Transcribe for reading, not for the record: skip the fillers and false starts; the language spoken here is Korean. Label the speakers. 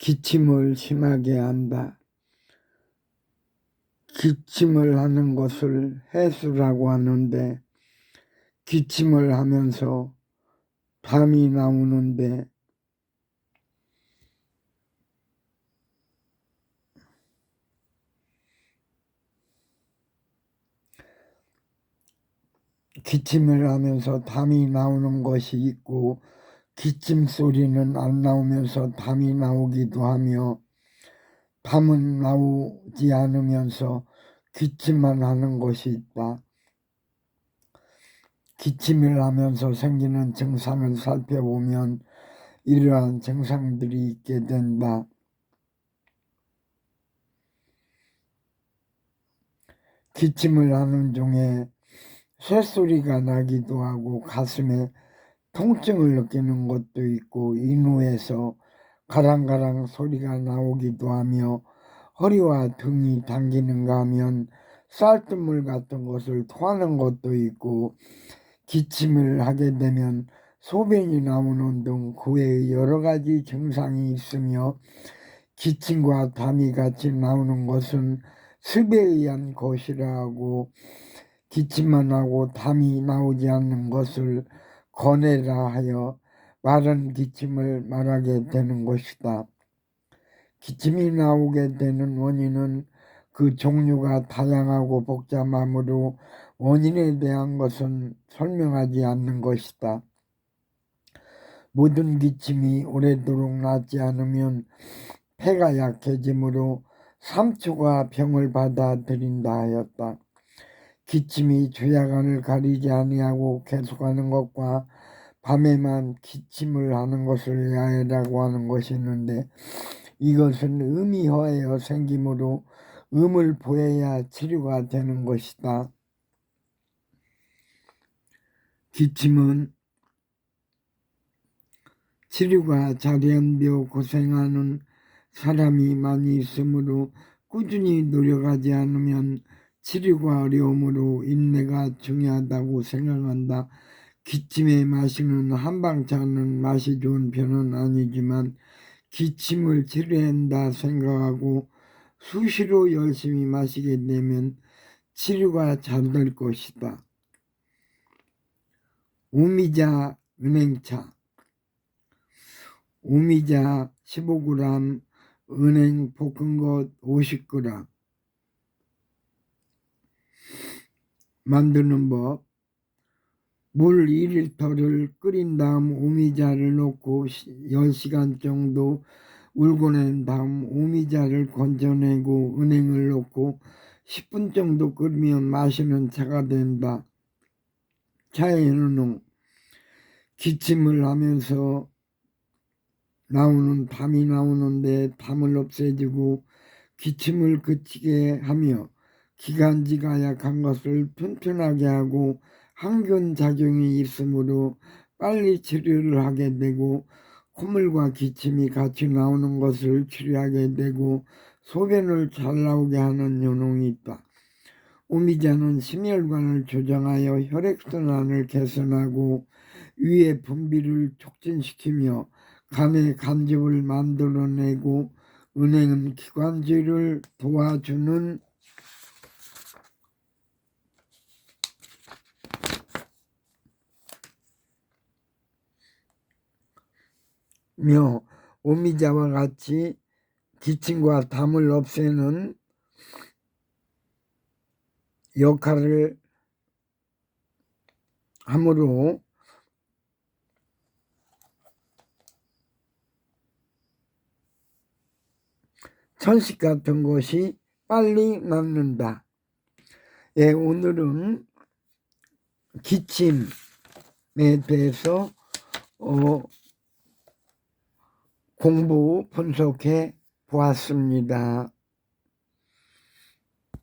Speaker 1: 기침을 심하게 한다. 기침을 하는 것을 해수라고 하는데 기침을 하면서 담이 나오는데 기침을 하면서 담이 나오는 것이 있고 기침 소리는 안 나오면서 담이 나오기도 하며 담은 나오지 않으면서 기침만 하는 것이 있다. 기침을 하면서 생기는 증상을 살펴보면 이러한 증상들이 있게 된다. 기침을 하는 중에 쇳소리가 나기도 하고 가슴에 통증을 느끼는 것도 있고 인후에서 가랑가랑 소리가 나오기도 하며 허리와 등이 당기는가 하면 쌀뜨물 같은 것을 토하는 것도 있고 기침을 하게 되면 소변이 나오는 등 그 외의 여러 가지 증상이 있으며 기침과 담이 같이 나오는 것은 습에 의한 것이라 하고 기침만 하고 담이 나오지 않는 것을 거내라 하여 마른 기침을 말하게 되는 것이다. 기침이 나오게 되는 원인은 그 종류가 다양하고 복잡하므로 원인에 대한 것은 설명하지 않는 것이다. 모든 기침이 오래도록 낫지 않으면 폐가 약해지므로 3초가 병을 받아들인다 하였다. 기침이 주야간을 가리지 아니하고 계속하는 것과 밤에만 기침을 하는 것을 야해라고 하는 것이 있는데 이것은 음이 허하여 생기므로 음을 보여야 치료가 되는 것이다. 기침은 치료가 잘연되어 고생하는 사람이 많이 있으므로 꾸준히 노력하지 않으면 치료가 어려우므로 인내가 중요하다고 생각한다. 기침에 마시는 한방차는 맛이 좋은 편은 아니지만 기침을 치료한다 생각하고 수시로 열심히 마시게 되면 치료가 잘 될 것이다. 오미자 은행차 오미자 15g, 은행 볶은 것 50g. 만드는 법. 물 2리터를 끓인 다음 오미자를 넣고 10시간 정도 울고 난 다음 오미자를 건져내고 은행을 넣고 10분 정도 끓이면 마시는 차가 된다. 차에는 기침을 하면서 나오는 담이 나오는데 담을 없애주고 기침을 그치게 하며 기관지가 약한 것을 튼튼하게 하고 항균 작용이 있으므로 빨리 치료를 하게 되고 콧물과 기침이 같이 나오는 것을 치료하게 되고 소변을 잘 나오게 하는 효능이 있다. 오미자는 심혈관을 조정하여 혈액순환을 개선하고 위의 분비를 촉진시키며 간의 간즙을 만들어내고 은행은 기관지를 도와주는 며 오미자와 같이 기침과 담을 없애는 역할을 하므로 천식 같은 것이 빨리 낫는다. 예, 오늘은 기침에 대해서 공부 분석해 보았습니다.